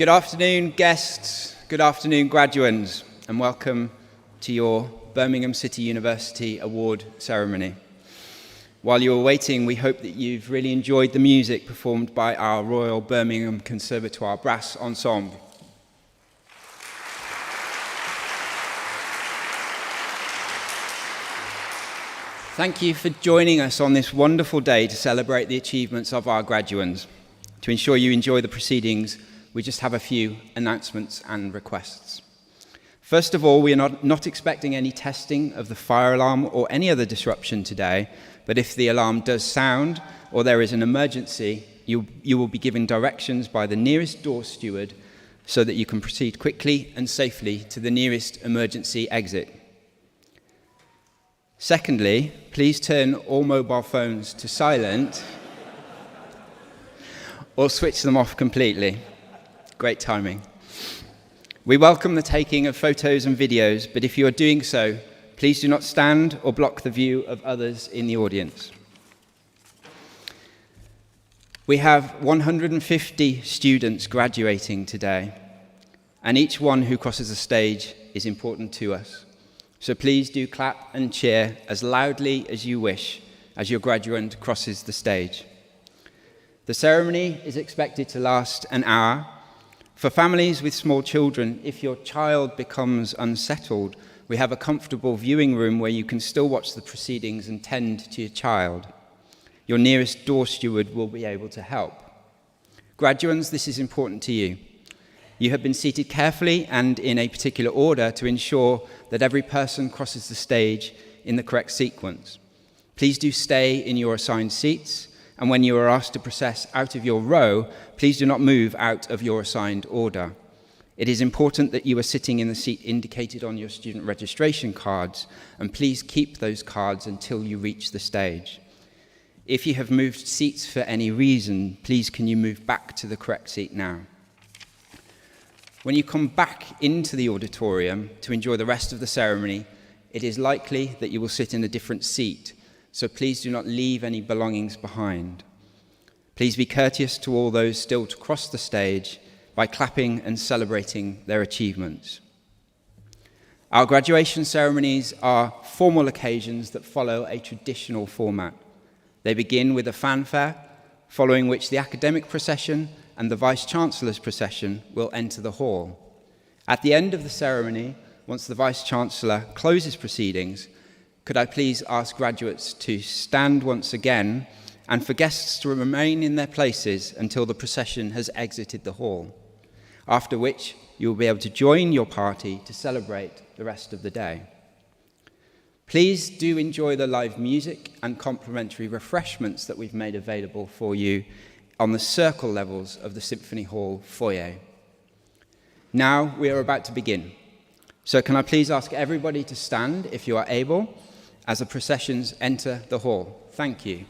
Good afternoon, guests. Good afternoon, graduands, and welcome to your Birmingham City University Award ceremony. While you're waiting, we hope that you've really enjoyed the music performed by our Royal Birmingham Conservatoire Brass Ensemble. Thank you for joining us on this wonderful day to celebrate the achievements of our graduands. To ensure you enjoy the proceedings, we just have a few announcements and requests. First of all, we are not expecting any testing of the fire alarm or any other disruption today, but if the alarm does sound or there is an emergency, you will be given directions by the nearest door steward so that you can proceed quickly and safely to the nearest emergency exit. Secondly, please turn all mobile phones to silent or switch them off completely. Great timing. We welcome the taking of photos and videos, but if you are doing so, please do not stand or block the view of others in the audience. We have 150 students graduating today, and each one who crosses the stage is important to us. So please do clap and cheer as loudly as you wish as your graduand crosses the stage. The ceremony is expected to last an hour. For families with small children, if your child becomes unsettled, we have a comfortable viewing room where you can still watch the proceedings and tend to your child. Your nearest door steward will be able to help. Graduands, this is important to you. You have been seated carefully and in a particular order to ensure that every person crosses the stage in the correct sequence. Please do stay in your assigned seats, and when you are asked to process out of your row, please do not move out of your assigned order. It is important that you are sitting in the seat indicated on your student registration cards, and please keep those cards until you reach the stage. If you have moved seats for any reason, please can you move back to the correct seat now. When you come back into the auditorium to enjoy the rest of the ceremony, it is likely that you will sit in a different seat, so please do not leave any belongings behind. Please be courteous to all those still to cross the stage by clapping and celebrating their achievements. Our graduation ceremonies are formal occasions that follow a traditional format. They begin with a fanfare, following which the academic procession and the Vice-Chancellor's procession will enter the hall. At the end of the ceremony, once the Vice-Chancellor closes proceedings, could I please ask graduates to stand once again and for guests to remain in their places until the procession has exited the hall, after which you will be able to join your party to celebrate the rest of the day. Please do enjoy the live music and complimentary refreshments that we've made available for you on the circle levels of the Symphony Hall foyer. Now we are about to begin. So can I please ask everybody to stand, if you are able, as the processions enter the hall. Thank you.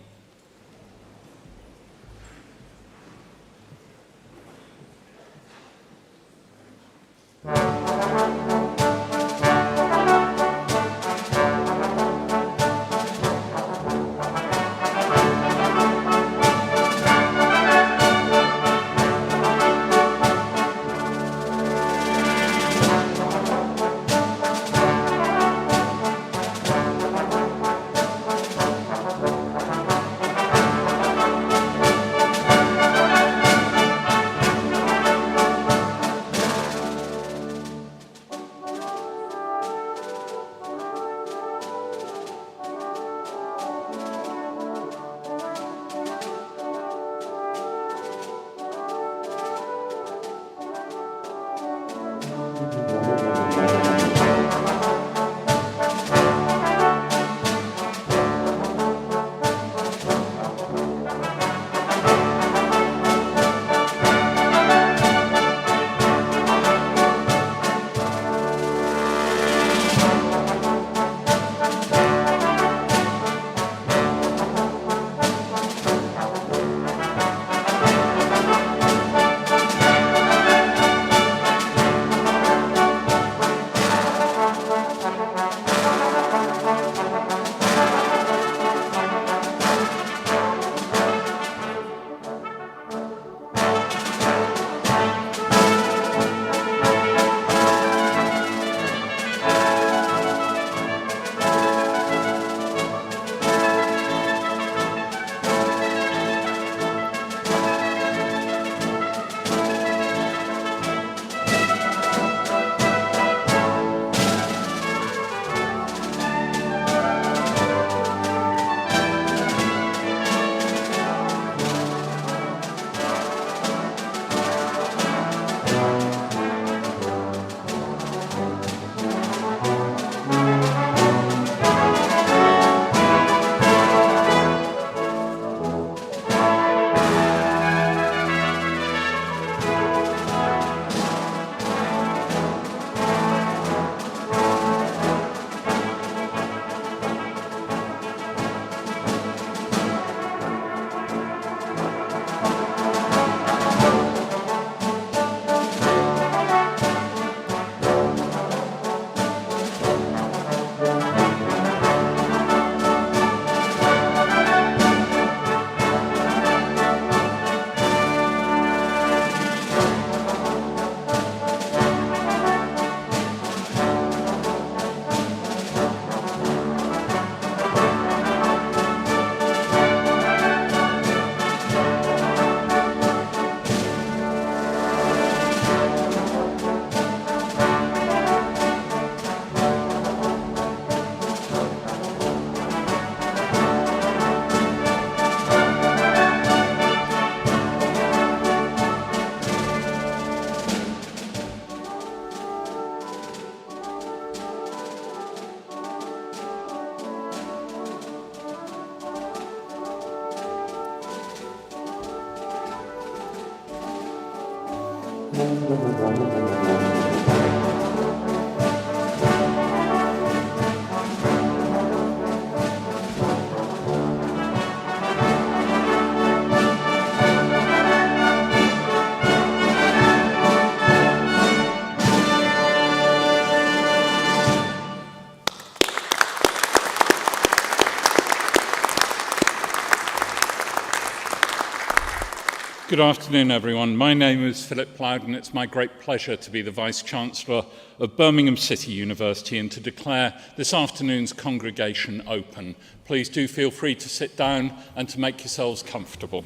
Good afternoon, everyone. My name is Philip Plowden, and it's my great pleasure to be the Vice-Chancellor of Birmingham City University and to declare this afternoon's congregation open. Please do feel free to sit down and to make yourselves comfortable.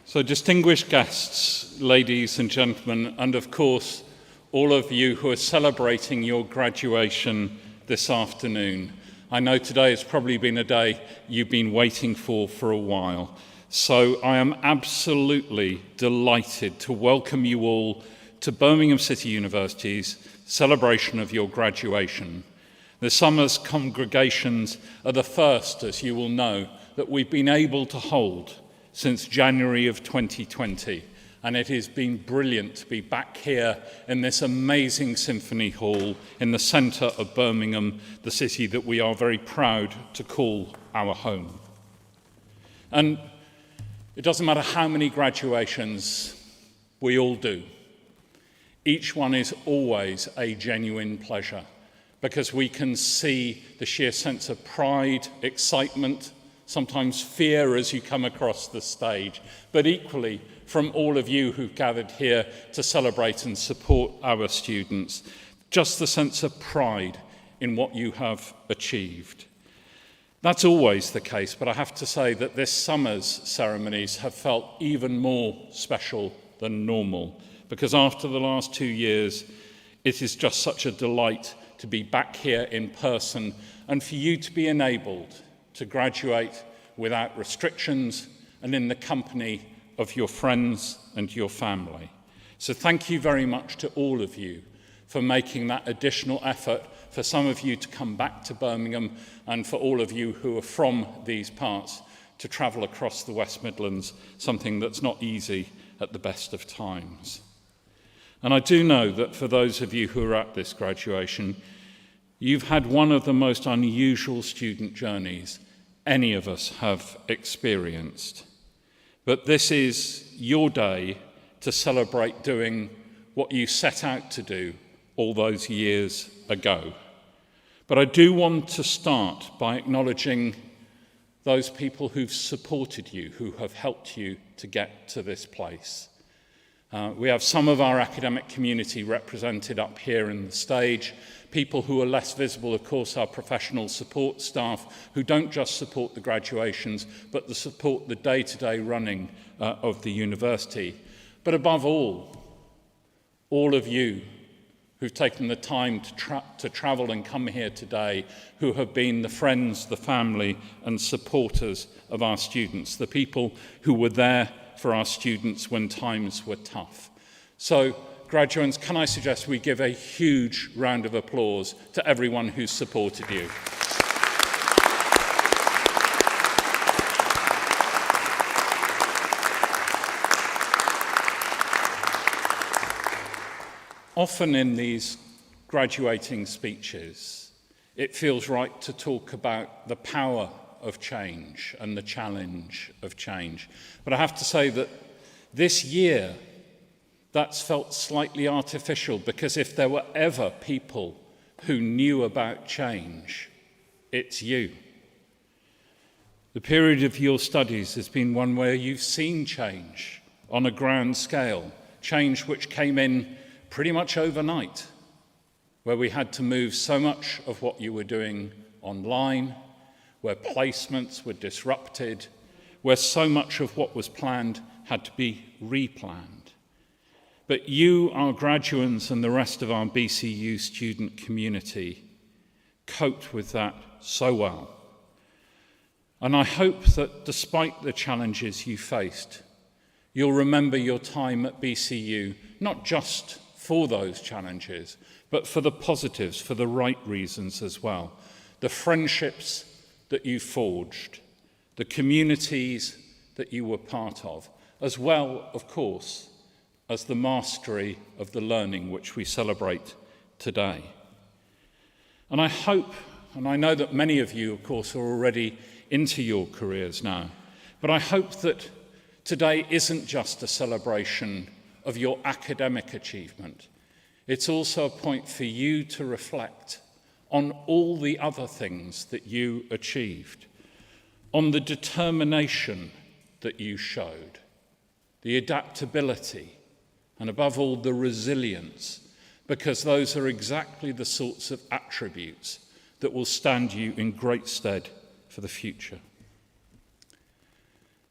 So, distinguished guests, ladies and gentlemen, and of course, all of you who are celebrating your graduation this afternoon. I know today has probably been a day you've been waiting for a while. So I am absolutely delighted to welcome you all to Birmingham City University's celebration of your graduation. The summer's congregations are the first, as you will know, that we've been able to hold since January of 2020. And it has been brilliant to be back here in this amazing symphony hall in the centre of Birmingham, the city that we are very proud to call our home. And it doesn't matter how many graduations we all do. Each one is always a genuine pleasure because we can see the sheer sense of pride, excitement, sometimes fear as you come across the stage, but equally from all of you who've gathered here to celebrate and support our students, just the sense of pride in what you have achieved. That's always the case, but I have to say that this summer's ceremonies have felt even more special than normal, because after the last 2 years, it is just such a delight to be back here in person and for you to be enabled to graduate without restrictions and in the company of your friends and your family. So thank you very much to all of you for making that additional effort, for some of you to come back to Birmingham and for all of you who are from these parts to travel across the West Midlands, something that's not easy at the best of times. And I do know that for those of you who are at this graduation, you've had one of the most unusual student journeys any of us have experienced. But this is your day to celebrate doing what you set out to do all those years ago. But I do want to start by acknowledging those people who've supported you, who have helped you to get to this place. We have some of our academic community represented up here in the stage. People who are less visible, of course, are professional support staff who don't just support the graduations, but support the day-to-day running of the university. But above all of you who've taken the time to travel and come here today, who have been the friends, the family, and supporters of our students, the people who were there for our students when times were tough. So, graduates, can I suggest we give a huge round of applause to everyone who's supported you. Often in these graduating speeches, it feels right to talk about the power of change and the challenge of change. But I have to say that this year, that's felt slightly artificial, because if there were ever people who knew about change, it's you. The period of your studies has been one where you've seen change on a grand scale, change which came in pretty much overnight, where we had to move so much of what you were doing online, where placements were disrupted, where so much of what was planned had to be replanned. But you, our graduates, and the rest of our BCU student community coped with that so well. And I hope that despite the challenges you faced, you'll remember your time at BCU, not just for those challenges, but for the positives, for the right reasons as well. the friendships that you forged, the communities that you were part of, as well, of course, as the mastery of the learning which we celebrate today. And I hope, and I know that many of you, of course, are already into your careers now, but I hope that today isn't just a celebration of your academic achievement. It's also a point for you to reflect on all the other things that you achieved, on the determination that you showed, the adaptability, and above all, the resilience, because those are exactly the sorts of attributes that will stand you in great stead for the future.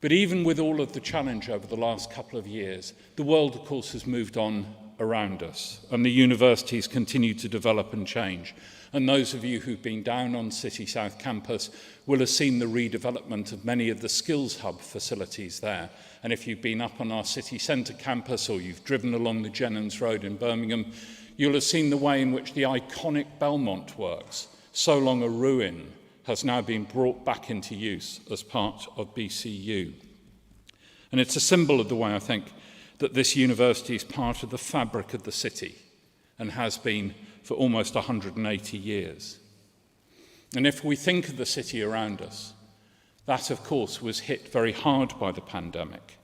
But even with all of the challenge over the last couple of years, the world, of course, has moved on around us, and the universities continue to develop and change. And those of you who've been down on City South campus will have seen the redevelopment of many of the Skills Hub facilities there. And if you've been up on our city centre campus or you've driven along the Jennings Road in Birmingham, you'll have seen the way in which the iconic Belmont Works, so long a ruin, has now been brought back into use as part of BCU. And it's a symbol of the way, I think, that this university is part of the fabric of the city and has been for almost 180 years. And if we think of the city around us, that, of course, was hit very hard by the pandemic.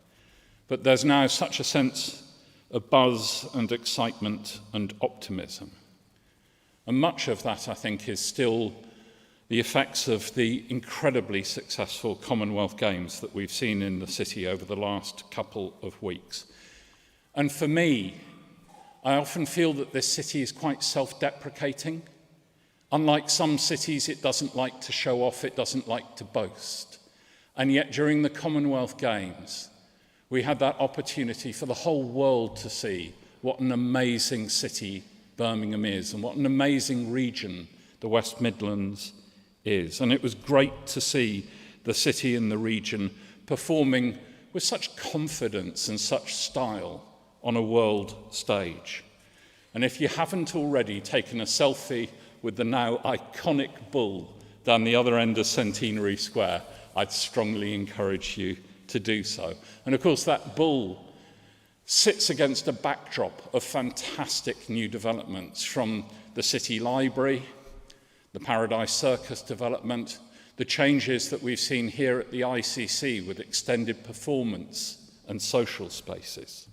But there's now such a sense of buzz and excitement and optimism. And much of that, I think, is still the effects of the incredibly successful Commonwealth Games that we've seen in the city over the last couple of weeks. And for me, I often feel that this city is quite self-deprecating. Unlike some cities, it doesn't like to show off, it doesn't like to boast. And yet during the Commonwealth Games, we had that opportunity for the whole world to see what an amazing city Birmingham is and what an amazing region the West Midlands is. And it was great to see the city and the region performing with such confidence and such style on a world stage. And if you haven't already taken a selfie with the now iconic bull down the other end of Centenary Square, I'd strongly encourage you to do so. And of course, that bull sits against a backdrop of fantastic new developments from the City Library, the Paradise Circus development, the changes that we've seen here at the ICC with extended performance and social spaces.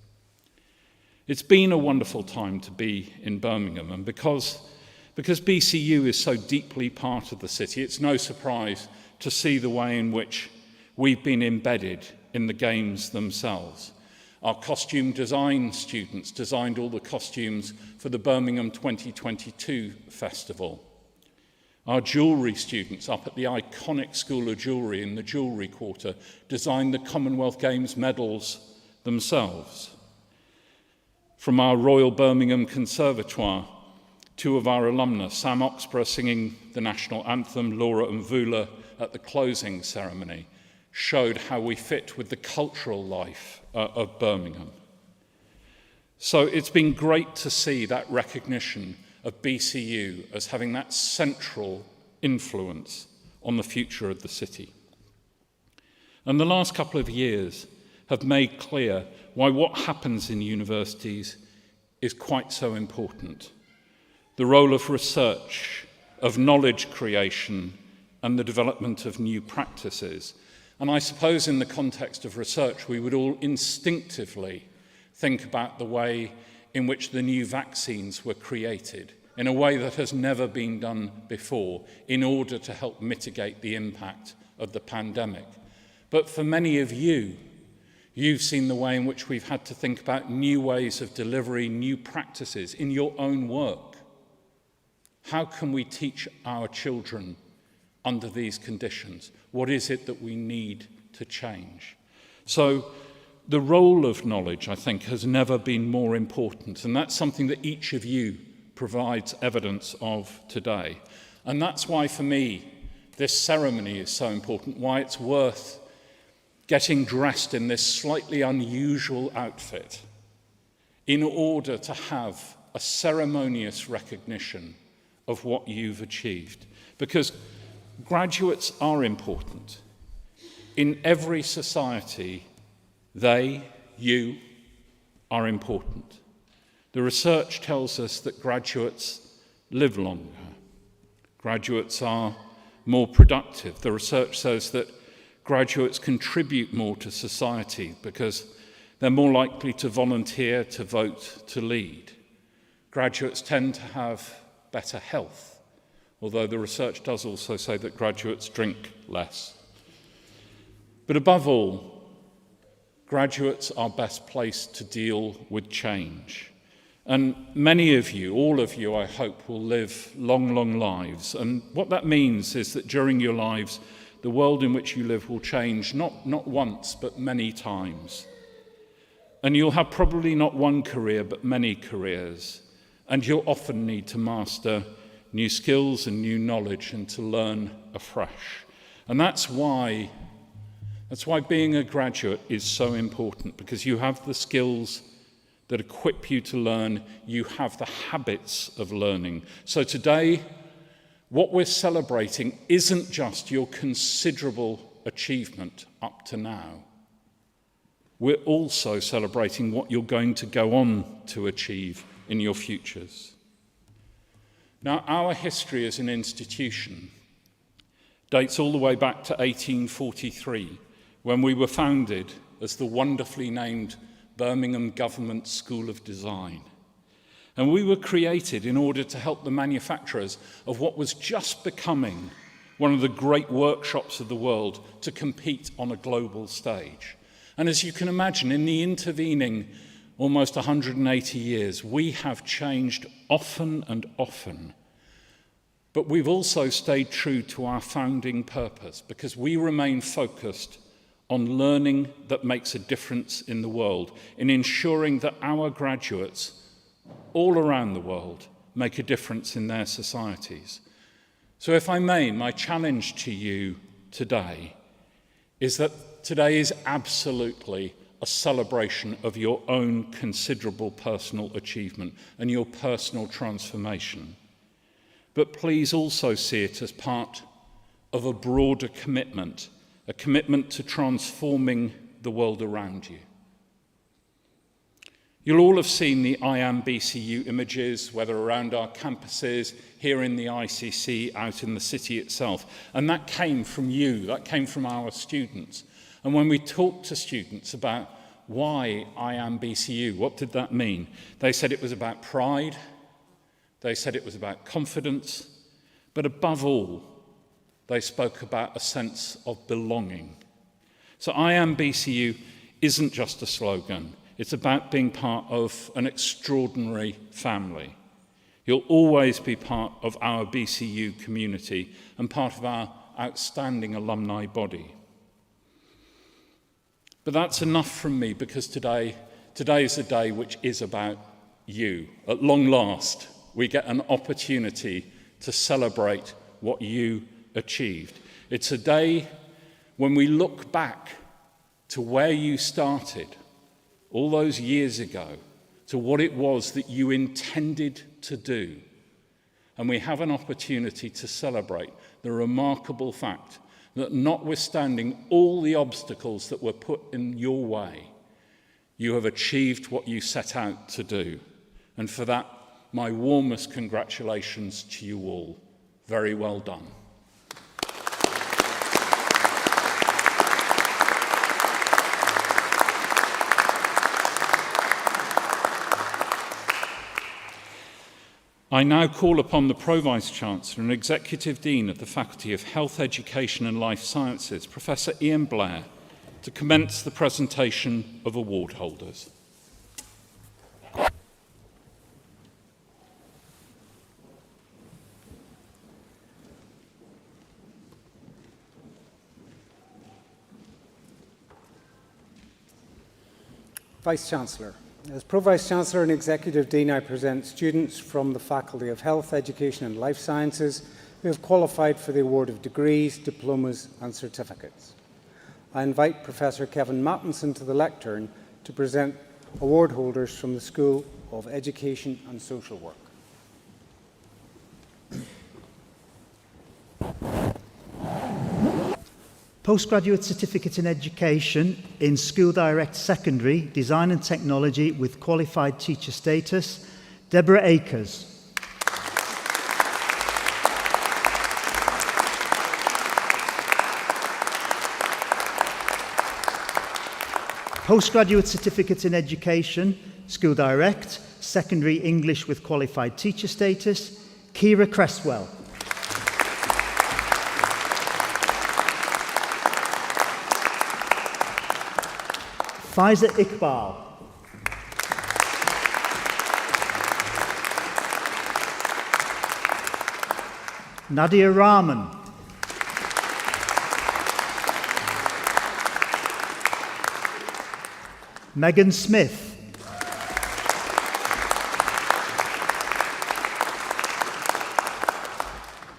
It's been a wonderful time to be in Birmingham, and because BCU is so deeply part of the city, it's no surprise to see the way in which we've been embedded in the games themselves. Our costume design students designed all the costumes for the Birmingham 2022 festival. Our jewellery students up at the iconic School of Jewellery in the Jewellery Quarter designed the Commonwealth Games medals themselves. From our Royal Birmingham Conservatoire, two of our alumnus, Sam Oxborough singing the national anthem, Laura and Vula at the closing ceremony, showed how we fit with the cultural life of Birmingham. So it's been great to see that recognition of BCU as having that central influence on the future of the city. And the last couple of years have made clear why what happens in universities is quite so important. The role of research, of knowledge creation, and the development of new practices. And I suppose in the context of research, we would all instinctively think about the way in which the new vaccines were created in a way that has never been done before in order to help mitigate the impact of the pandemic. But for many of you, you've seen the way in which we've had to think about new ways of delivery, new practices in your own work. How can we teach our children under these conditions? What is it that we need to change? So the role of knowledge, I think, has never been more important, and that's something that each of you provides evidence of today. And that's why, for me, this ceremony is so important, why it's worth getting dressed in this slightly unusual outfit in order to have a ceremonious recognition of what you've achieved. Because Graduates are important. In every society, you, are important. The research tells us that graduates live longer. Graduates are more productive. The research says that graduates contribute more to society because they're more likely to volunteer, to vote, to lead. Graduates tend to have better health, although the research does also say that graduates drink less. But above all, graduates are best placed to deal with change. And many of you, all of you, I hope, will live long, long lives. And what that means is that during your lives, the world in which you live will change, not once, but many times. And you'll have probably not one career, but many careers. And you'll often need to master new skills and new knowledge and to learn afresh. And that's why being a graduate is so important, because you have the skills that equip you to learn, you have the habits of learning. So today, what we're celebrating isn't just your considerable achievement up to now. We're also celebrating what you're going to go on to achieve in your futures. Now, our history as an institution dates all the way back to 1843, when we were founded as the wonderfully named Birmingham Government School of Design. And we were created in order to help the manufacturers of what was just becoming one of the great workshops of the world to compete on a global stage. And as you can imagine, in the intervening almost 180 years, we have changed often and often. But we've also stayed true to our founding purpose, because we remain focused on learning that makes a difference in the world, in ensuring that our graduates all around the world make a difference in their societies. So if I may, my challenge to you today is that today is absolutely a celebration of your own considerable personal achievement and your personal transformation. But please also see it as part of a broader commitment, a commitment to transforming the world around you. You'll all have seen the I Am BCU images, whether around our campuses, here in the ICC, out in the city itself. And that came from you, that came from our students. And when we talked to students about why I Am BCU, what did that mean? They said it was about pride, they said it was about confidence, but above all, they spoke about a sense of belonging. So I Am BCU isn't just a slogan. It's about being part of an extraordinary family. You'll always be part of our BCU community and part of our outstanding alumni body. But that's enough from me, because today is a day which is about you. At long last, we get an opportunity to celebrate what you achieved. It's a day when we look back to where you started all those years ago, to what it was that you intended to do. And we have an opportunity to celebrate the remarkable fact that notwithstanding all the obstacles that were put in your way, you have achieved what you set out to do. And for that, my warmest congratulations to you all. Very well done. I now call upon the Pro-Vice Chancellor and Executive Dean of the Faculty of Health, Education and Life Sciences, Professor Ian Blair, to commence the presentation of award holders. Vice-Chancellor. As Pro-Vice-Chancellor and Executive Dean, I present students from the Faculty of Health, Education and Life Sciences who have qualified for the award of degrees, diplomas and certificates. I invite Professor Kevin Mattinson to the lectern to present award holders from the School of Education and Social Work. Postgraduate Certificate in Education in School Direct Secondary, Design and Technology with Qualified Teacher Status, Deborah Akers. Postgraduate Certificate in Education, School Direct, Secondary English with Qualified Teacher Status, Kira Cresswell. Faiza Iqbal. Nadia Rahman. Megan Smith.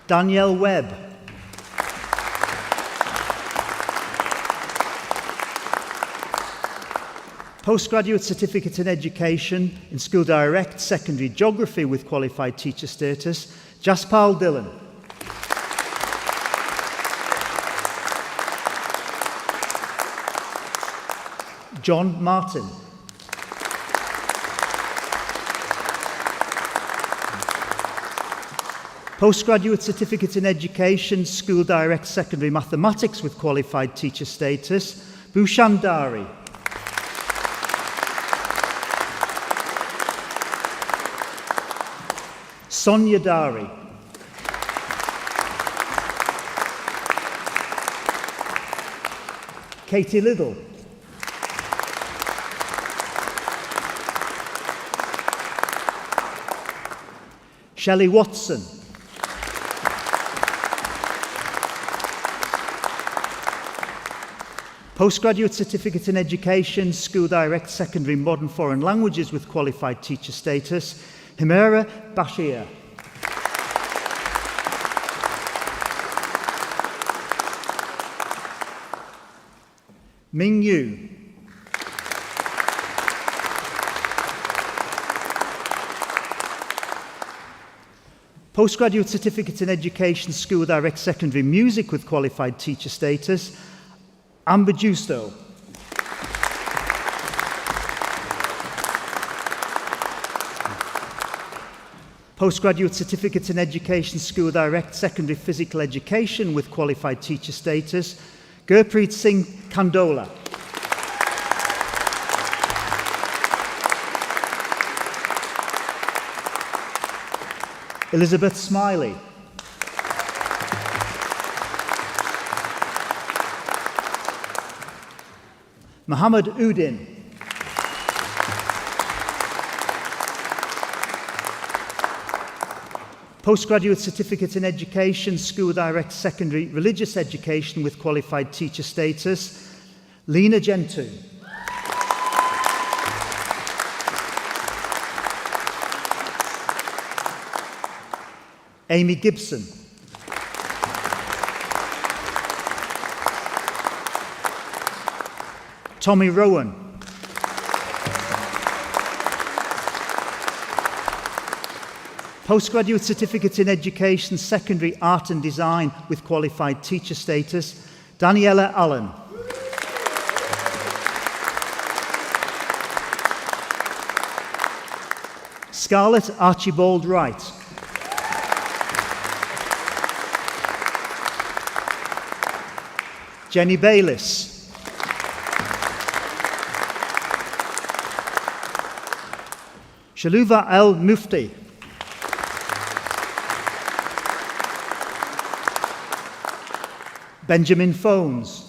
Danielle Webb. Postgraduate Certificate in Education in School Direct Secondary Geography with Qualified Teacher Status, Jaspal Dillon. John Martin. Postgraduate Certificate in Education, School Direct Secondary Mathematics with Qualified Teacher Status, Bhushan Dari. Sonia Dari. Katie Little. Shelley Watson. Postgraduate Certificate in Education, School Direct Secondary Modern Foreign Languages with Qualified Teacher Status, Himera Bashir. Ming Yu. Postgraduate Certificate in Education, School Direct Secondary Music with Qualified Teacher Status, Amber Justo. Postgraduate Certificate in Education, School Direct Secondary Physical Education with Qualified Teacher Status, Gurpreet Singh Kandola. Elizabeth Smiley. Mohammed Udin. Postgraduate Certificate in Education, School Direct Secondary Religious Education with Qualified Teacher Status, Lena Gentoo. Amy Gibson. Tommy Rowan. Postgraduate Certificate in Education, Secondary Art and Design with Qualified Teacher Status, Daniela Allen. Scarlett Archibald Wright. Jenny Bayliss. Shaluva El Mufti. Benjamin Phones.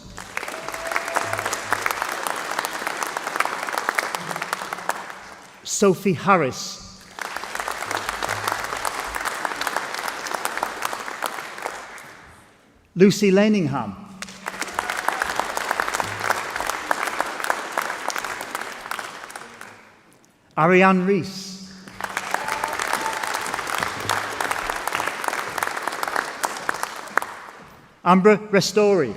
Sophie Harris. Lucy Laningham. Ariane Rees. Ambra Restori.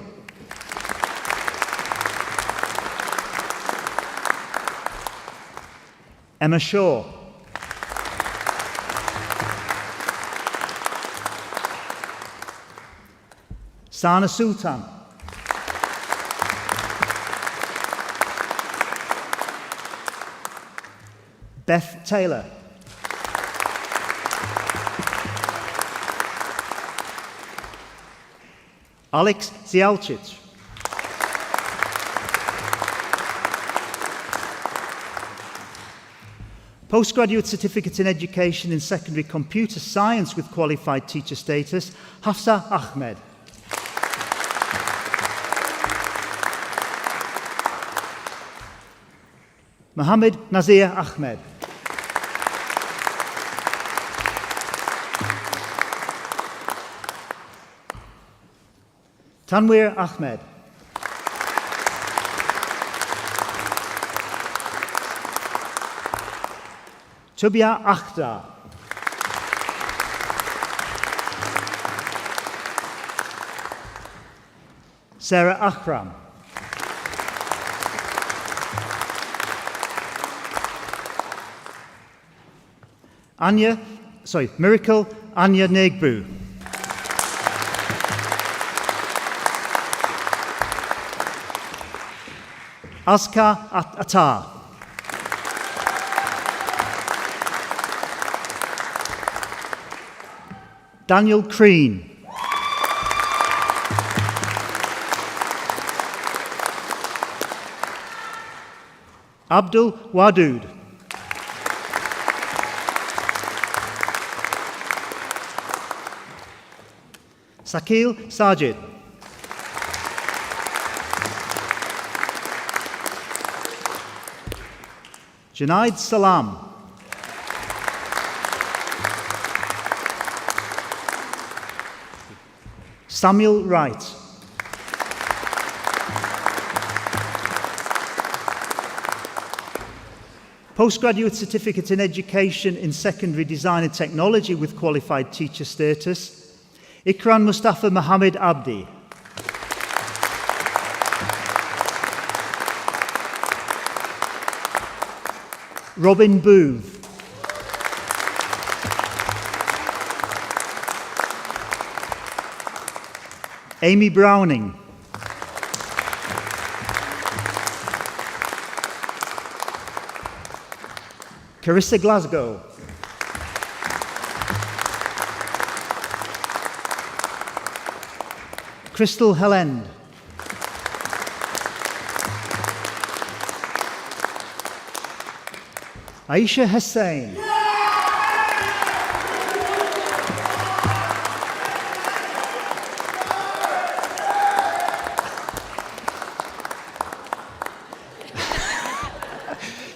Emma Shaw. Sana Sultan. Beth Taylor. Alex Zialcic. Postgraduate Certificate in Education in Secondary Computer Science with Qualified Teacher Status, Hafsa Ahmed. Mohammed Nazir Ahmed. Tanwir Ahmed. Tubia Akhtar. Sarah Akram. Miracle Anya Negbru. Aska Attar. Daniel Crean. Abdul Wadud. Sakil Sajid. Junaid Salam. Samuel Wright. Postgraduate Certificate in Education in Secondary Design and Technology with Qualified Teacher Status, Ikran Mustafa Mohammed Abdi. Robin Booth. Amy Browning. Carissa Glasgow. Crystal Helend. Aisha Hussain.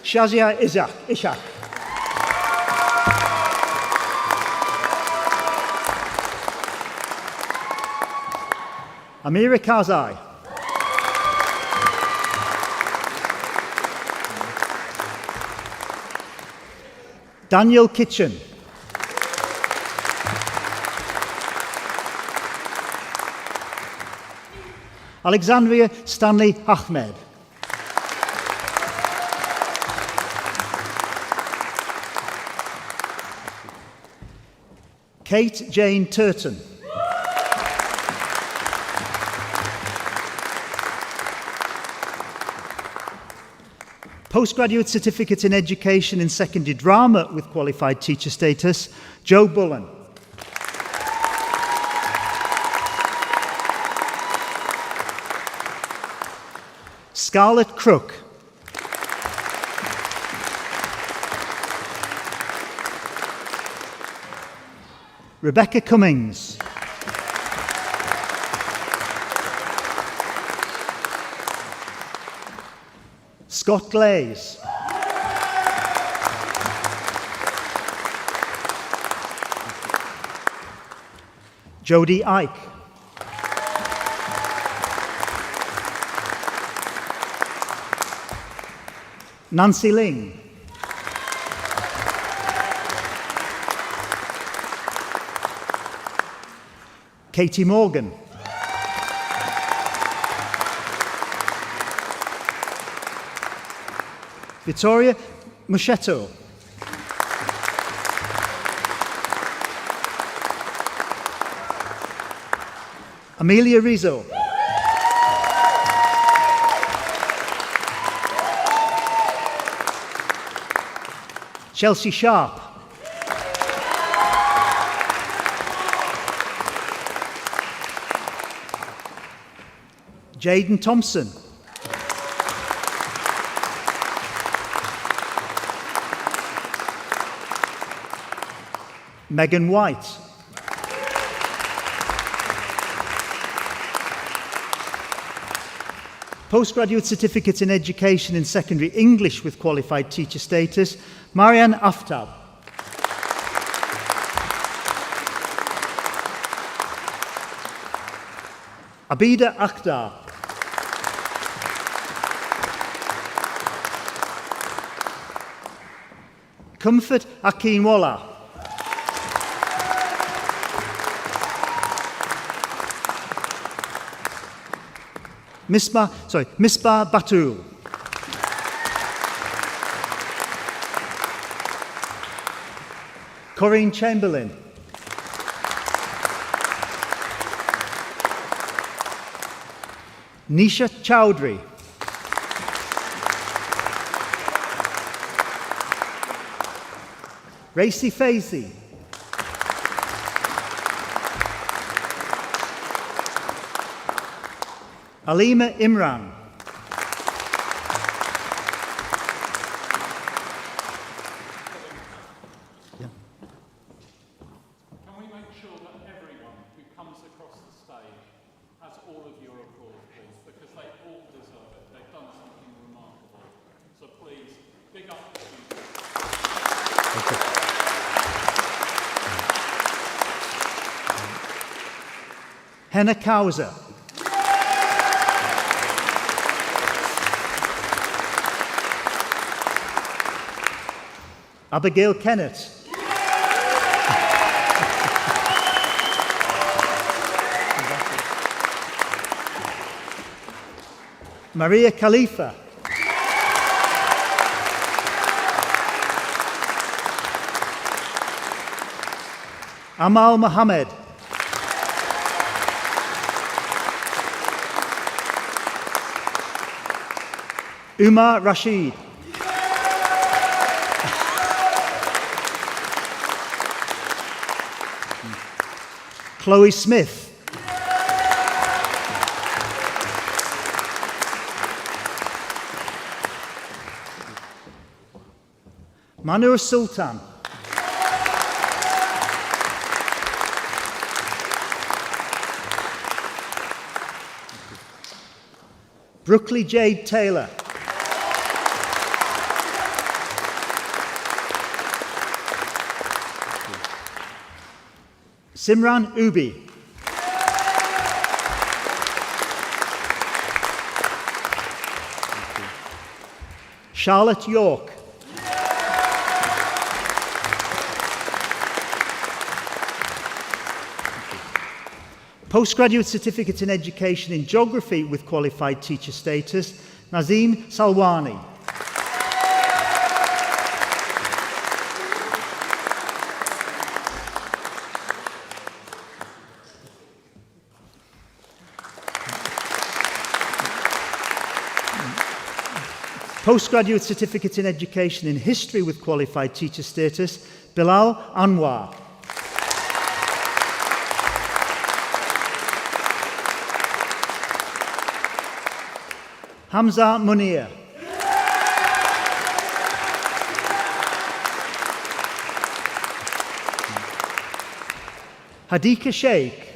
Shazia Ishak. Amira Karzai. Daniel Kitchen. Alexandria Stanley Ahmed. Kate Jane Turton. Postgraduate Certificate in Education in Secondary Drama with Qualified Teacher Status, Joe Bullen. Scarlett Crook. Rebecca Cummings. Scott Glaze. Jodie Ike. Nancy Ling. Katie Morgan. Vittoria Muschetto. Amelia Rizzo. Chelsea Sharp. Jaden Thompson. Megan White. Postgraduate Certificate in Education in Secondary English with Qualified Teacher Status, Marianne Aftab. Abida Akhtar. Comfort Akinwala. Misbah Batul. Corinne Chamberlain. Nisha Chowdhury. Racy Fazy. Alima Imran. Can we make sure that everyone who comes across the stage has all of your applause, please, because they all deserve it. They've done something remarkable. So please, big up to you. Henna Kauser. Abigail Kennett. Maria Khalifa. Amal Mohammed. Umar Rashid. Chloe Smith. Manur Sultan. Brooklyn Jade Taylor. Simran Ubi. Charlotte York. Postgraduate Certificate in Education in Geography with Qualified Teacher Status, Nazim Salwani. Postgraduate Certificate in Education in History with Qualified Teacher Status, Bilal Anwar. Hamza Munir. Hadika Sheikh.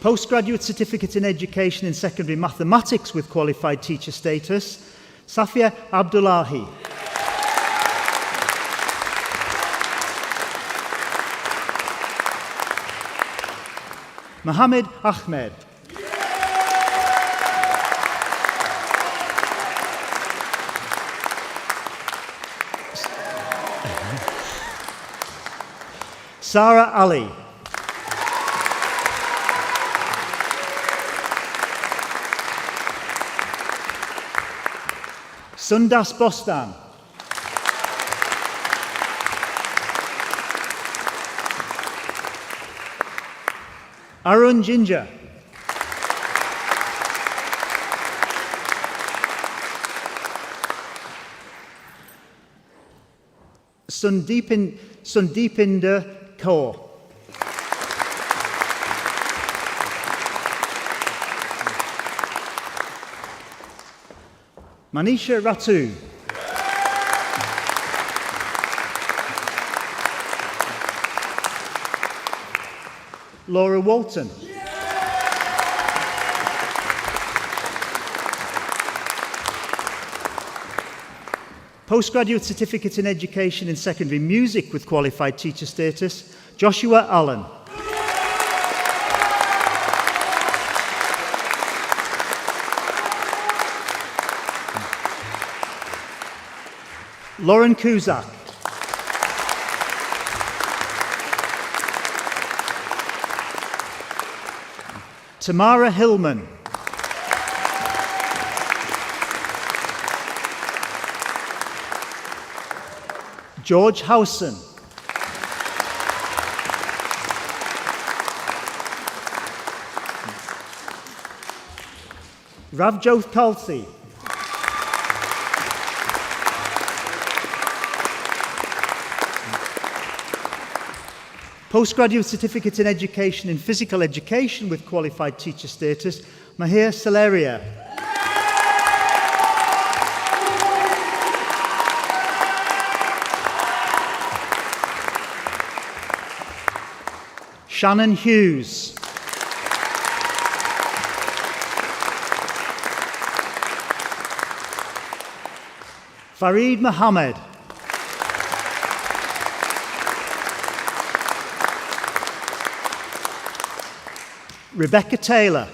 Postgraduate Certificate in Education in Secondary Mathematics with Qualified Teacher Status, Safia Abdullahi. Mohammed Ahmed. Sarah Ali. Sundas Bostan. Arun Ginger. Sundeepinder Kaur. Manisha Ratu. Laura Walton. Postgraduate Certificate in Education in Secondary Music with Qualified Teacher Status, Joshua Allen. Lauren Kuzak. Tamara Hillman. George Howson. Ravjot Kalsi. Postgraduate Certificate in Education in Physical Education with Qualified Teacher Status, Mahir Celeria. Shannon Hughes. Fareed Mohammed. Rebecca Taylor.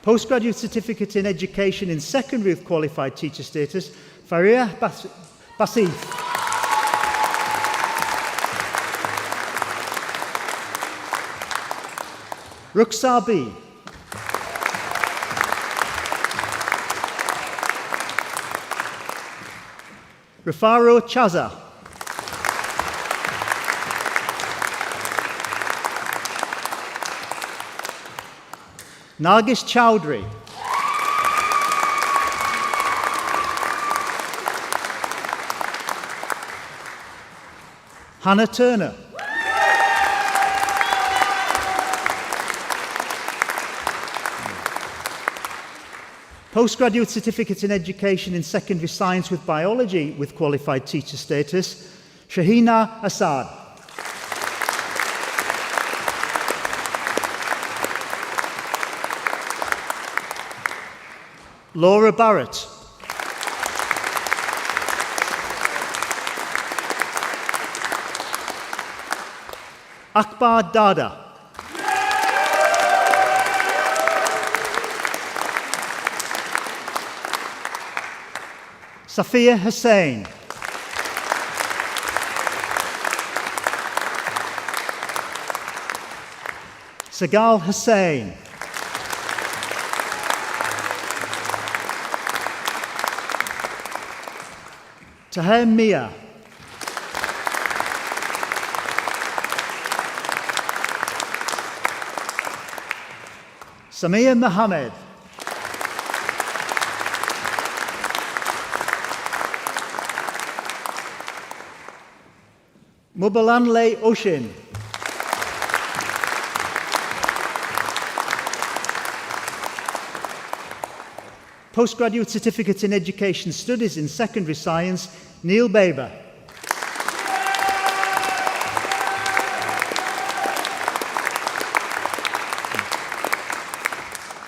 Postgraduate Certificate in Education in Secondary with Qualified Teacher Status, Faria Basif. Ruksar B. Rafaro Chaza. Nargis Chowdhury. Hannah Turner. Postgraduate Certificate in Education in Secondary Science with Biology with Qualified Teacher Status, Shahina Assad. Laura Barrett. Akbar Dada. Safia Hussain. Sagal Hussain. Taher Mia. Samia Mohammed. Mubalanle Oshin. Postgraduate Certificate in Education Studies in Secondary Science, Neil Baber.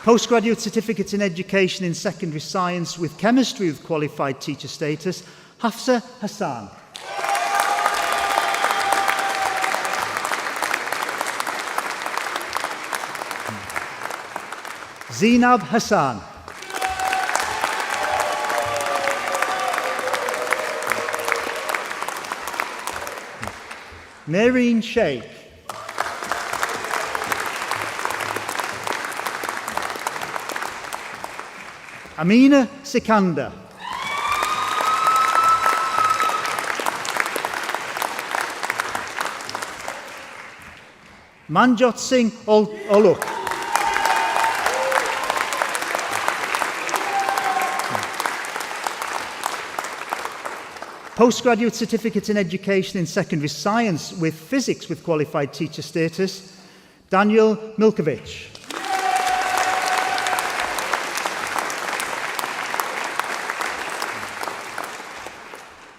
Postgraduate Certificate in Education in Secondary Science with Chemistry with Qualified Teacher Status, Hafsa Hassan. Zainab Hassan. Nareen Sheikh. Amina Sikandar. Manjot Singh Oluk. Postgraduate Certificate in Education in Secondary Science with Physics with Qualified Teacher Status, Daniel Milkovich.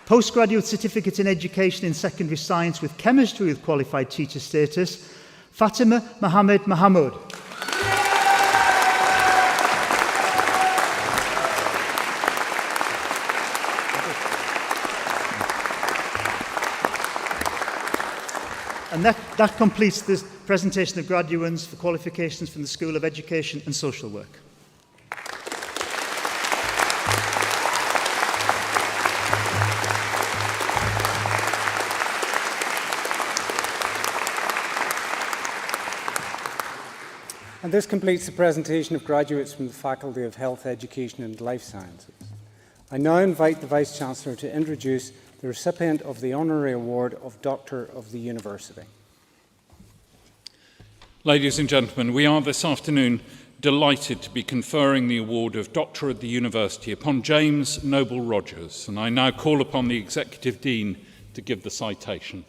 Postgraduate Certificate in Education in Secondary Science with Chemistry with Qualified Teacher Status, Fatima Mohammed Mahmoud. And that completes the presentation of graduates for qualifications from the School of Education and Social Work. And this completes the presentation of graduates from the Faculty of Health, Education and Life Sciences. I now invite the Vice-Chancellor to introduce the recipient of the Honorary Award of Doctor of the University. Ladies and gentlemen, we are this afternoon delighted to be conferring the award of Doctor of the University upon James Noble Rogers, and I now call upon the Executive Dean to give the citation.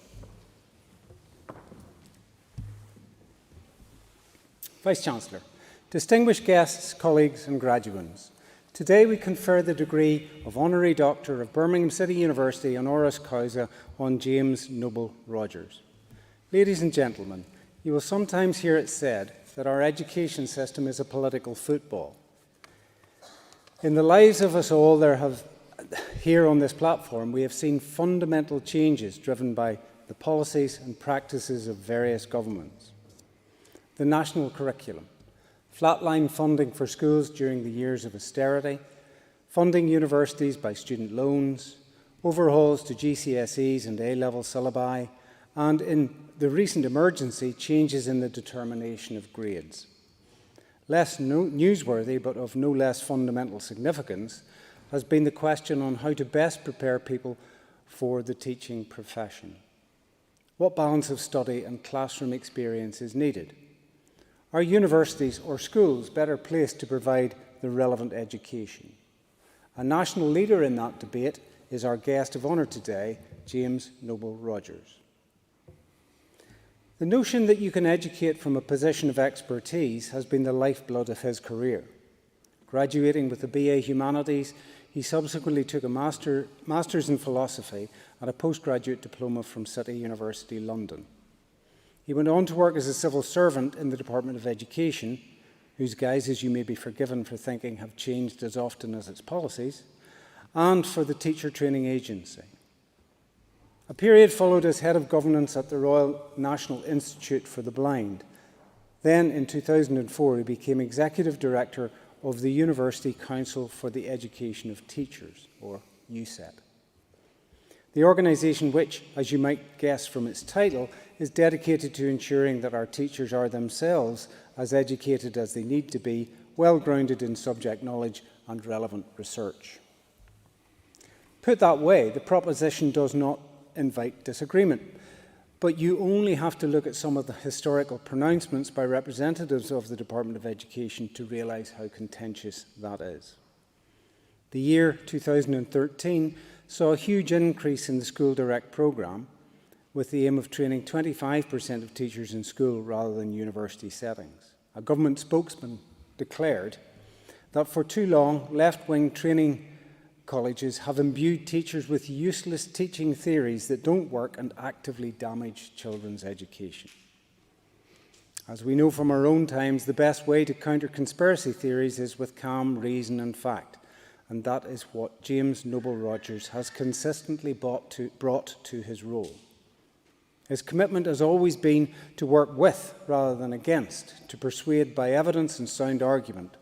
Vice-Chancellor, distinguished guests, colleagues and graduates, today we confer the degree of Honorary Doctor of Birmingham City University honoris causa on James Noble Rogers. Ladies and gentlemen, you will sometimes hear it said that our education system is a political football. In the lives of us all, here on this platform, we have seen fundamental changes driven by the policies and practices of various governments. The national curriculum, flatline funding for schools during the years of austerity, funding universities by student loans, overhauls to GCSEs and A-level syllabi, and in the recent emergency, changes in the determination of grades. Less newsworthy, but of no less fundamental significance, has been the question on how to best prepare people for the teaching profession. What balance of study and classroom experience is needed? Are universities or schools better placed to provide the relevant education? A national leader in that debate is our guest of honour today, James Noble Rogers. The notion that you can educate from a position of expertise has been the lifeblood of his career. Graduating with a BA Humanities, he subsequently took a Master's in Philosophy and a postgraduate diploma from City University, London. He went on to work as a civil servant in the Department of Education, whose guises you may be forgiven for thinking have changed as often as its policies, and for the Teacher Training Agency. A period followed as head of governance at the Royal National Institute for the Blind. Then, in 2004, he became Executive Director of the University Council for the Education of Teachers, or UCET. The organisation which, as you might guess from its title, is dedicated to ensuring that our teachers are themselves as educated as they need to be, well grounded in subject knowledge and relevant research. Put that way, the proposition does not invite disagreement, but you only have to look at some of the historical pronouncements by representatives of the Department of Education to realise how contentious that is. The year 2013 saw a huge increase in the School Direct programme, with the aim of training 25% of teachers in school rather than university settings. A government spokesman declared that for too long, left-wing training colleges have imbued teachers with useless teaching theories that don't work and actively damage children's education. As we know from our own times, the best way to counter conspiracy theories is with calm reason and fact, and that is what James Noble Rogers has consistently brought to his role. His commitment has always been to work with rather than against, to persuade by evidence and sound argument.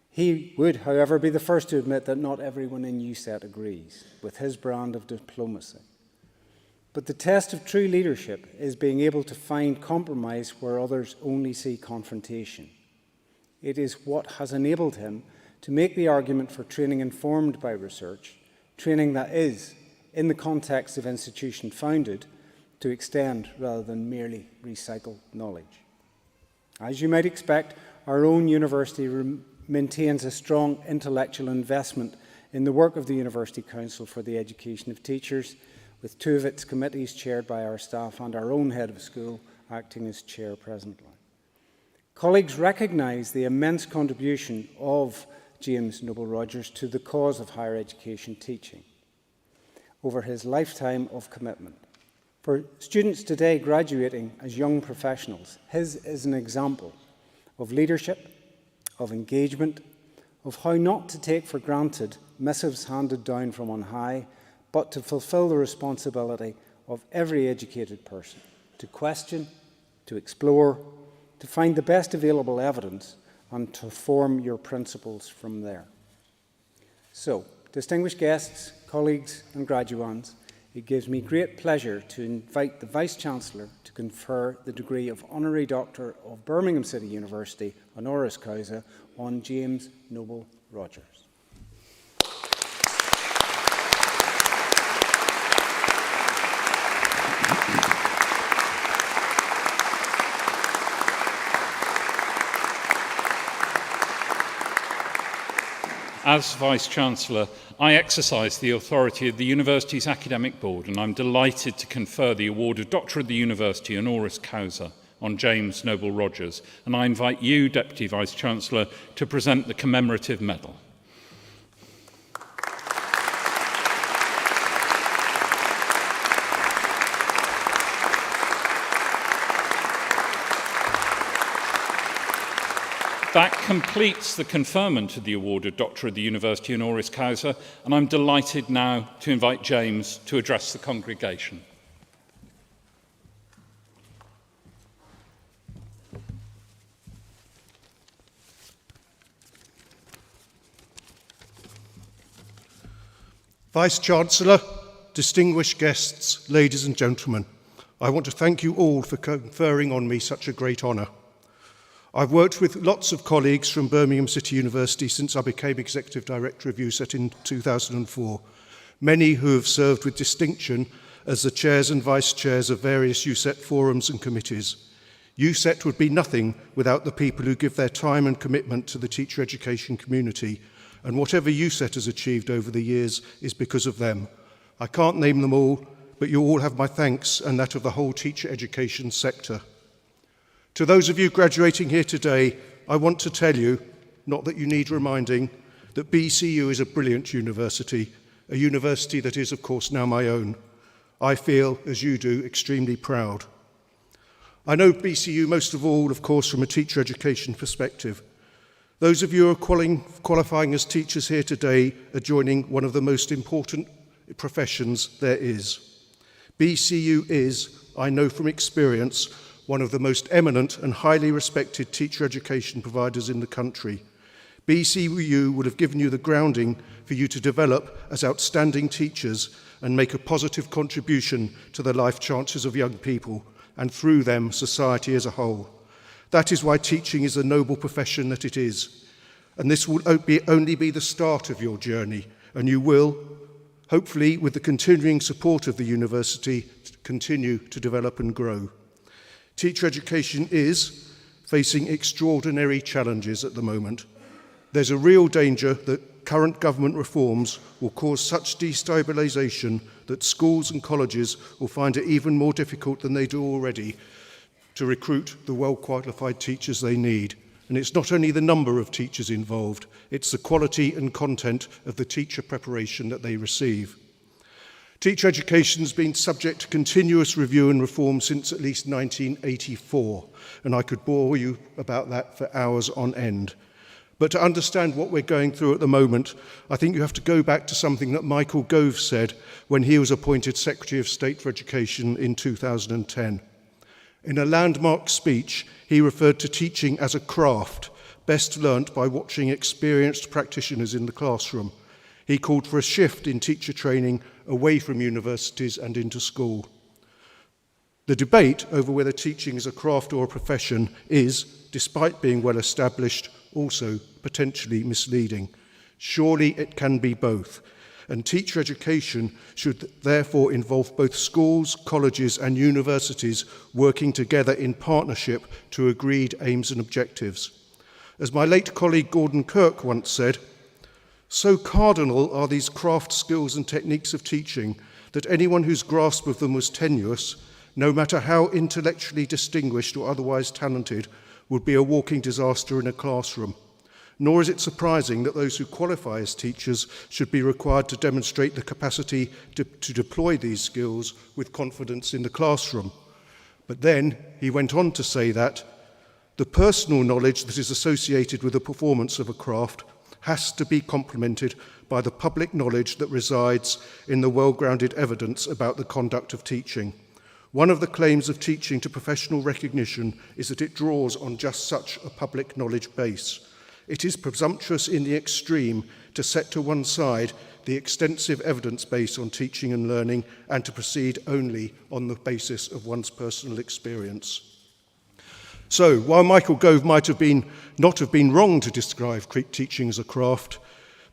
He would, however, be the first to admit that not everyone in UCET agrees with his brand of diplomacy. But the test of true leadership is being able to find compromise where others only see confrontation. It is what has enabled him to make the argument for training informed by research, training that is, in the context of institution founded, to extend rather than merely recycle knowledge. As you might expect, our own university maintains a strong intellectual investment in the work of the University Council for the Education of Teachers, with 2 of its committees chaired by our staff and our own head of school acting as chair presently. Colleagues recognise the immense contribution of James Noble Rogers to the cause of higher education teaching over his lifetime of commitment. For students today graduating as young professionals, his is an example of leadership, of engagement, of how not to take for granted missives handed down from on high, but to fulfil the responsibility of every educated person, to question, to explore, to find the best available evidence, and to form your principles from there. So, distinguished guests, colleagues and graduands, it gives me great pleasure to invite the Vice-Chancellor to confer the degree of Honorary Doctor of Birmingham City University, honoris causa, on James Noble Rogers. As Vice-Chancellor, I exercise the authority of the University's Academic Board, and I'm delighted to confer the award of Doctor of the University honoris causa on James Noble Rogers, and I invite you, Deputy Vice-Chancellor, to present the commemorative medal. That completes the conferment of the award of Doctor of the University honoris causa, and I'm delighted now to invite James to address the congregation. Vice-Chancellor, distinguished guests, ladies and gentlemen, I want to thank you all for conferring on me such a great honour. I've worked with lots of colleagues from Birmingham City University since I became Executive Director of USET in 2004, many who have served with distinction as the chairs and vice-chairs of various USET forums and committees. USET would be nothing without the people who give their time and commitment to the teacher education community, and whatever USET has achieved over the years is because of them. I can't name them all, but you all have my thanks and that of the whole teacher education sector. To those of you graduating here today, I want to tell you, not that you need reminding, that BCU is a brilliant university, a university that is, of course, now my own. I feel, as you do, extremely proud. I know BCU most of all, of course, from a teacher education perspective. Those of you who are qualifying as teachers here today are joining one of the most important professions there is. BCU is, I know from experience, one of the most eminent and highly respected teacher education providers in the country. BCU would have given you the grounding for you to develop as outstanding teachers and make a positive contribution to the life chances of young people, and through them, society as a whole. That is why teaching is the noble profession that it is. And this will only be the start of your journey, and you will, hopefully with the continuing support of the university, continue to develop and grow. Teacher education is facing extraordinary challenges at the moment. There's a real danger that current government reforms will cause such destabilisation that schools and colleges will find it even more difficult than they do already to recruit the well-qualified teachers they need. And it's not only the number of teachers involved, it's the quality and content of the teacher preparation that they receive. Teacher education has been subject to continuous review and reform since at least 1984, and I could bore you about that for hours on end. But to understand what we're going through at the moment, I think you have to go back to something that Michael Gove said when he was appointed Secretary of State for Education in 2010. In a landmark speech, he referred to teaching as a craft, best learnt by watching experienced practitioners in the classroom. He called for a shift in teacher training away from universities and into school. The debate over whether teaching is a craft or a profession is, despite being well established, also potentially misleading. Surely it can be both, and teacher education should therefore involve both schools, colleges and universities working together in partnership to agreed aims and objectives. As my late colleague Gordon Kirk once said, So cardinal are these craft skills and techniques of teaching that anyone whose grasp of them was tenuous, no matter how intellectually distinguished or otherwise talented, would be a walking disaster in a classroom. Nor is it surprising that those who qualify as teachers should be required to demonstrate the capacity to deploy these skills with confidence in the classroom. But then he went on to say that the personal knowledge that is associated with the performance of a craft has to be complemented by the public knowledge that resides in the well-grounded evidence about the conduct of teaching. One of the claims of teaching to professional recognition is that it draws on just such a public knowledge base. It is presumptuous in the extreme to set to one side the extensive evidence base on teaching and learning and to proceed only on the basis of one's personal experience. So, while Michael Gove might not have been wrong to describe teaching as a craft,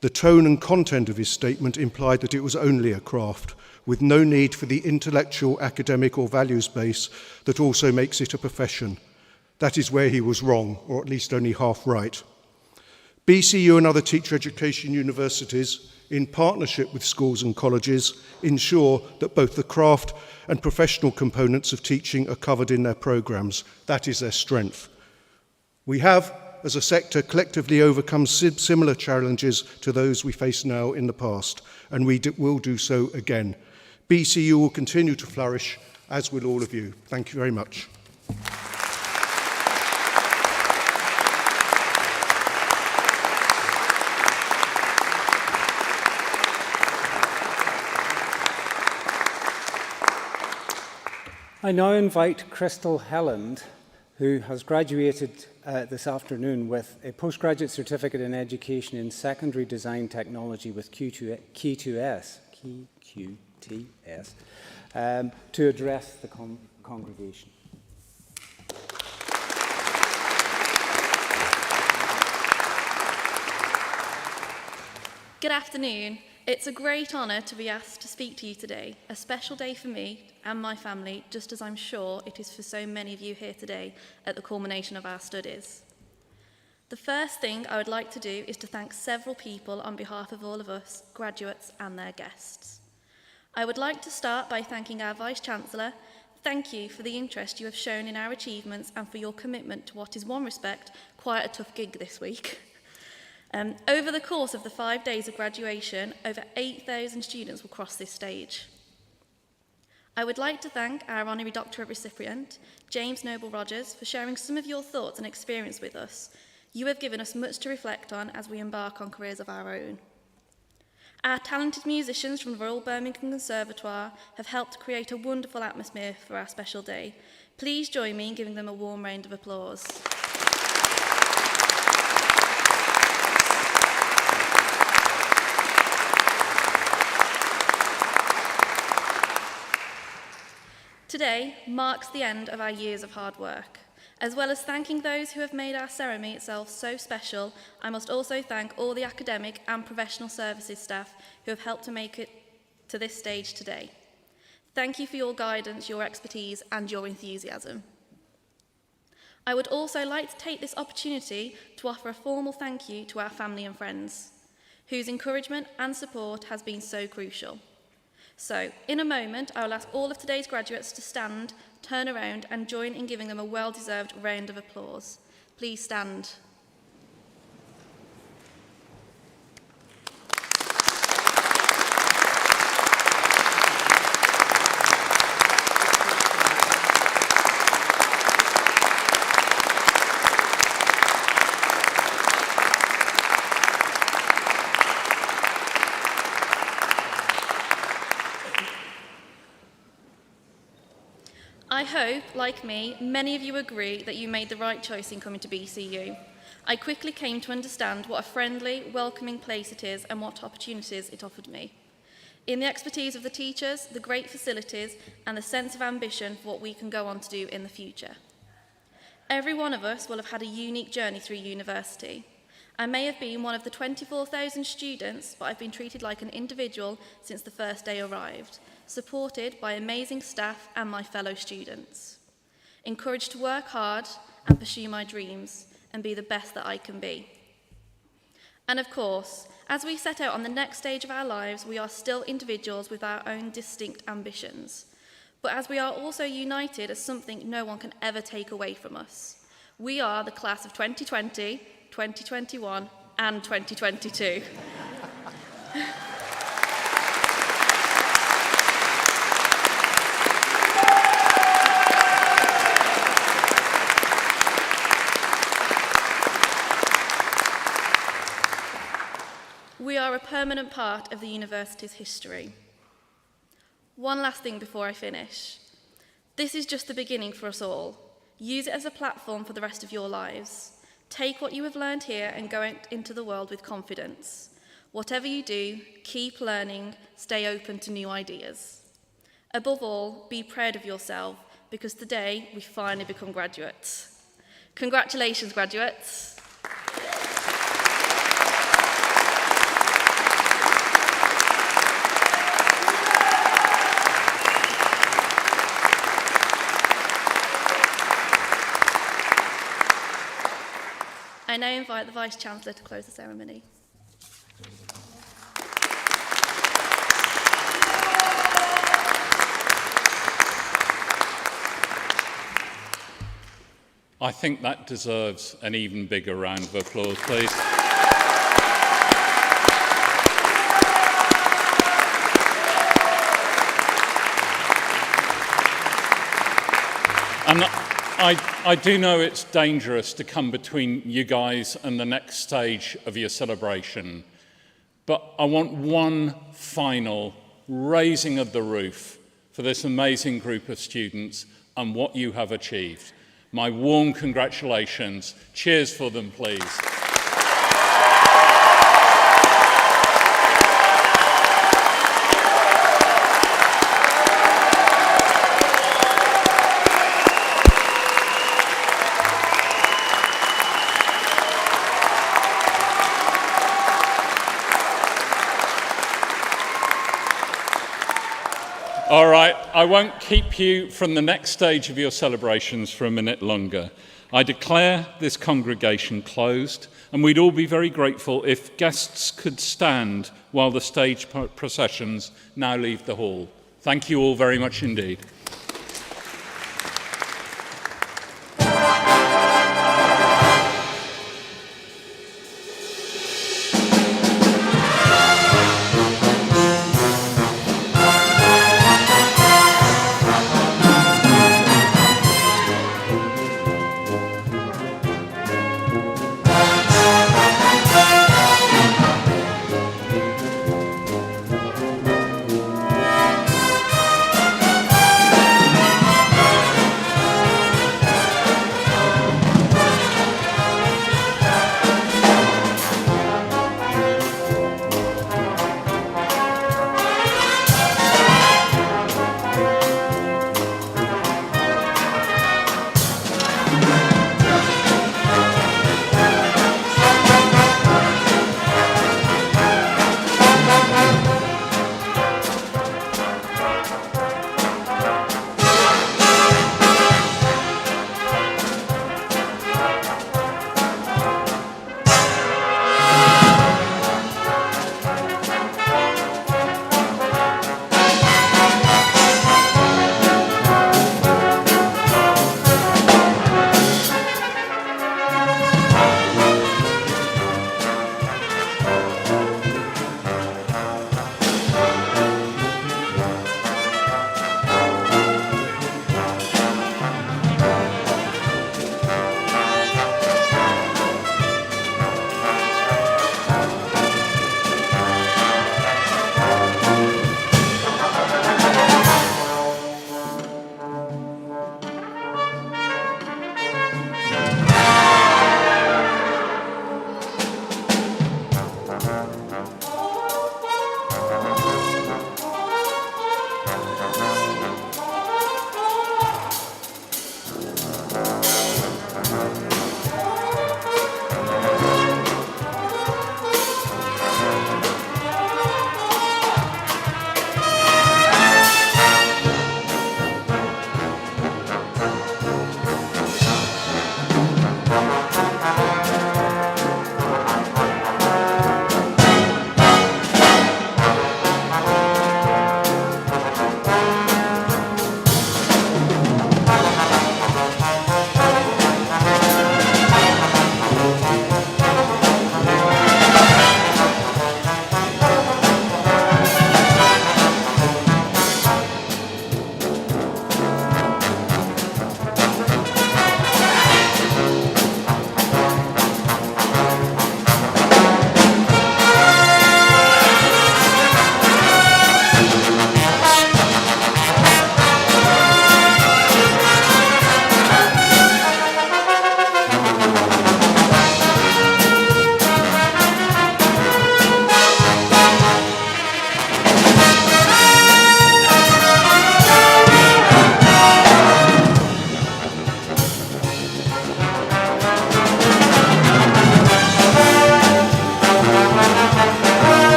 the tone and content of his statement implied that it was only a craft, with no need for the intellectual, academic or values base that also makes it a profession. That is where he was wrong, or at least only half right. BCU and other teacher education universities, in partnership with schools and colleges, ensure that both the craft and professional components of teaching are covered in their programmes. That is their strength. We have, as a sector, collectively overcome similar challenges to those we face now in the past, and we will do so again. BCU will continue to flourish, as will all of you. Thank you very much. I now invite Crystal Helland, who has graduated this afternoon with a postgraduate certificate in education in secondary design technology with QTS, to address the congregation. Good afternoon. It's a great honour to be asked to speak to you today, a special day for me and my family, just as I'm sure it is for so many of you here today at the culmination of our studies. The first thing I would like to do is to thank several people on behalf of all of us, graduates and their guests. I would like to start by thanking our Vice-Chancellor. Thank you for the interest you have shown in our achievements and for your commitment to what is, in one respect, quite a tough gig this week. Over the course of the 5 days of graduation, over 8,000 students will cross this stage. I would like to thank our Honorary Doctorate recipient, James Noble Rogers, for sharing some of your thoughts and experience with us. You have given us much to reflect on as we embark on careers of our own. Our talented musicians from the Royal Birmingham Conservatoire have helped create a wonderful atmosphere for our special day. Please join me in giving them a warm round of applause. Today marks the end of our years of hard work. As well as thanking those who have made our ceremony itself so special, I must also thank all the academic and professional services staff who have helped to make it to this stage today. Thank you for your guidance, your expertise, and your enthusiasm. I would also like to take this opportunity to offer a formal thank you to our family and friends, whose encouragement and support has been so crucial. So, in a moment, I will ask all of today's graduates to stand, turn around, and join in giving them a well-deserved round of applause. Please stand. I hope, like me, many of you agree that you made the right choice in coming to BCU. I quickly came to understand what a friendly, welcoming place it is and what opportunities it offered me. In the expertise of the teachers, the great facilities, and the sense of ambition for what we can go on to do in the future. Every one of us will have had a unique journey through university. I may have been one of the 24,000 students, but I've been treated like an individual since the first day arrived, supported by amazing staff and my fellow students, encouraged to work hard and pursue my dreams and be the best that I can be. And of course, as we set out on the next stage of our lives, we are still individuals with our own distinct ambitions. But as we are also united as something no one can ever take away from us. We are the class of 2020, 2021, and 2022. We are a permanent part of the university's history. One last thing before I finish. This is just the beginning for us all. Use it as a platform for the rest of your lives. Take what you have learned here and go out into the world with confidence. Whatever you do, keep learning, stay open to new ideas. Above all, be proud of yourself, because today we finally become graduates. Congratulations, graduates. I now invite the Vice-Chancellor to close the ceremony. I think that deserves an even bigger round of applause, please. And I do know it's dangerous to come between you guys and the next stage of your celebration, but I want one final raising of the roof for this amazing group of students and what you have achieved. My warm congratulations. Cheers for them, please. All right, I won't keep you from the next stage of your celebrations for a minute longer. I declare this congregation closed, and we'd all be very grateful if guests could stand while the stage processions now leave the hall. Thank you all very much indeed.